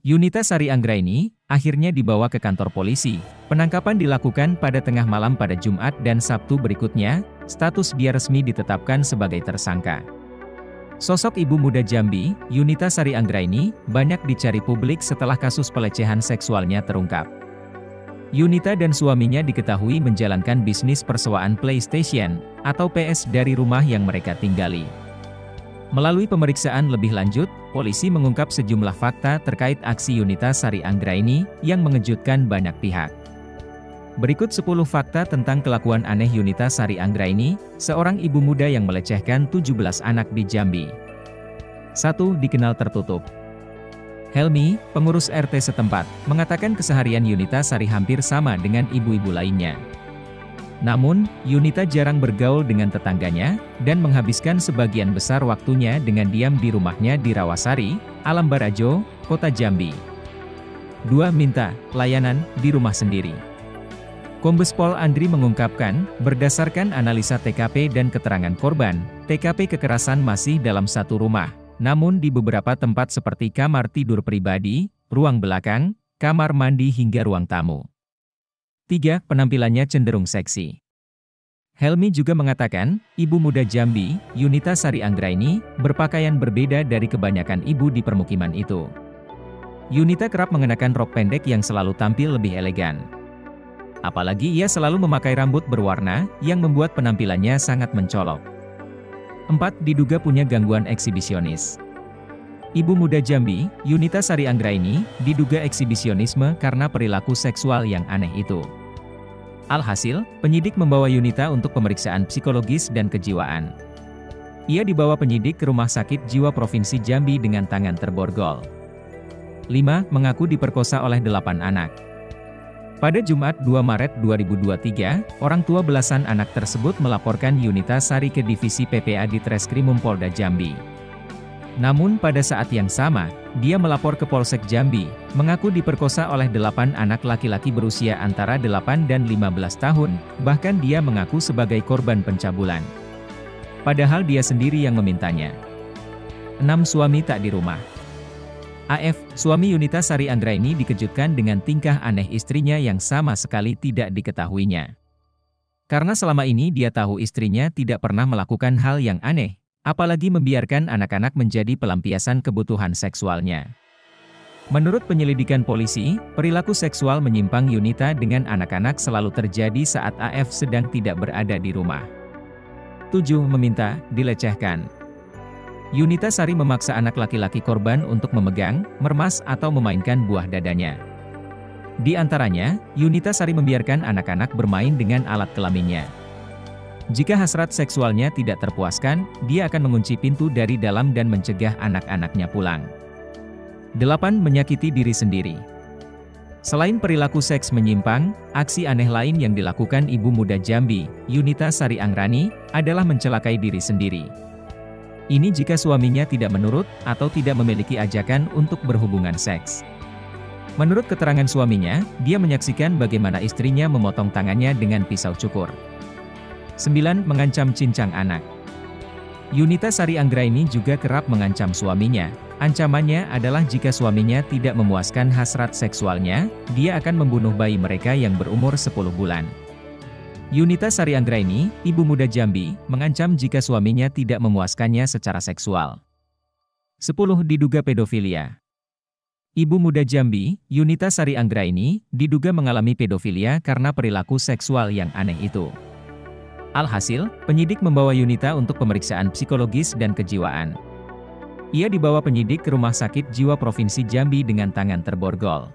Yunita Sari Anggraini akhirnya dibawa ke kantor polisi. Penangkapan dilakukan pada tengah malam pada Jumat dan Sabtu berikutnya. Status dia resmi ditetapkan sebagai tersangka. Sosok ibu muda Jambi, Yunita Sari Anggraini, banyak dicari publik setelah kasus pelecehan seksualnya terungkap. Yunita dan suaminya diketahui menjalankan bisnis persewaan PlayStation atau PS dari rumah yang mereka tinggali. Melalui pemeriksaan lebih lanjut, polisi mengungkap sejumlah fakta terkait aksi Yunita Sari Anggraini yang mengejutkan banyak pihak. Berikut 10 fakta tentang kelakuan aneh Yunita Sari Anggraini, seorang ibu muda yang melecehkan 17 anak di Jambi. 1. Dikenal tertutup. Helmi, pengurus RT setempat, mengatakan keseharian Yunita Sari hampir sama dengan ibu-ibu lainnya. Namun, Yunita jarang bergaul dengan tetangganya, dan menghabiskan sebagian besar waktunya dengan diam di rumahnya di Rawasari, Alam Barajo, Kota Jambi. 2. Minta layanan di rumah sendiri. Kombes Pol Andri mengungkapkan, berdasarkan analisa TKP dan keterangan korban, TKP kekerasan masih dalam satu rumah, namun di beberapa tempat seperti kamar tidur pribadi, ruang belakang, kamar mandi hingga ruang tamu. 3. Penampilannya cenderung seksi. Helmi juga mengatakan, ibu muda Jambi, Yunita Sari Anggraini, berpakaian berbeda dari kebanyakan ibu di permukiman itu. Yunita kerap mengenakan rok pendek yang selalu tampil lebih elegan. Apalagi ia selalu memakai rambut berwarna, yang membuat penampilannya sangat mencolok. 4. Diduga punya gangguan eksibisionis. Ibu muda Jambi, Yunita Sari Anggraini, diduga eksibisionisme karena perilaku seksual yang aneh itu. Alhasil, penyidik membawa Yunita untuk pemeriksaan psikologis dan kejiwaan. Ia dibawa penyidik ke Rumah Sakit Jiwa Provinsi Jambi dengan tangan terborgol. 5. Mengaku diperkosa oleh 8 anak. Pada Jumat 2 Maret 2023, orang tua belasan anak tersebut melaporkan Yunita Sari ke Divisi PPA di Treskrimum Polda Jambi. Namun pada saat yang sama, dia melapor ke Polsek Jambi, mengaku diperkosa oleh 8 anak laki-laki berusia antara 8 dan 15 tahun, bahkan dia mengaku sebagai korban pencabulan. Padahal dia sendiri yang memintanya. 6. Suami tak di rumah. AF, suami Yunita Sari Anggraini dikejutkan dengan tingkah aneh istrinya yang sama sekali tidak diketahuinya. Karena selama ini dia tahu istrinya tidak pernah melakukan hal yang aneh, apalagi membiarkan anak-anak menjadi pelampiasan kebutuhan seksualnya. Menurut penyelidikan polisi, perilaku seksual menyimpang Yunita dengan anak-anak selalu terjadi saat AF sedang tidak berada di rumah. 7. Meminta dilecehkan. Yunita Sari memaksa anak laki-laki korban untuk memegang, meremas atau memainkan buah dadanya. Di antaranya, Yunita Sari membiarkan anak-anak bermain dengan alat kelaminnya. Jika hasrat seksualnya tidak terpuaskan, dia akan mengunci pintu dari dalam dan mencegah anak-anaknya pulang. 8. Menyakiti diri sendiri. Selain perilaku seks menyimpang, aksi aneh lain yang dilakukan ibu muda Jambi, Yunita Sari Anggraini, adalah mencelakai diri sendiri. Ini jika suaminya tidak menurut atau tidak memiliki ajakan untuk berhubungan seks. Menurut keterangan suaminya, dia menyaksikan bagaimana istrinya memotong tangannya dengan pisau cukur. 9. Mengancam cincang anak. Yunita Sari Anggraini juga kerap mengancam suaminya. Ancamannya adalah jika suaminya tidak memuaskan hasrat seksualnya, dia akan membunuh bayi mereka yang berumur 10 bulan. Yunita Sari Anggraini, ibu muda Jambi, mengancam jika suaminya tidak memuaskannya secara seksual. 10. Diduga pedofilia. Ibu muda Jambi, Yunita Sari Anggraini, diduga mengalami pedofilia karena perilaku seksual yang aneh itu. Alhasil, penyidik membawa Yunita untuk pemeriksaan psikologis dan kejiwaan. Ia dibawa penyidik ke Rumah Sakit Jiwa Provinsi Jambi dengan tangan terborgol.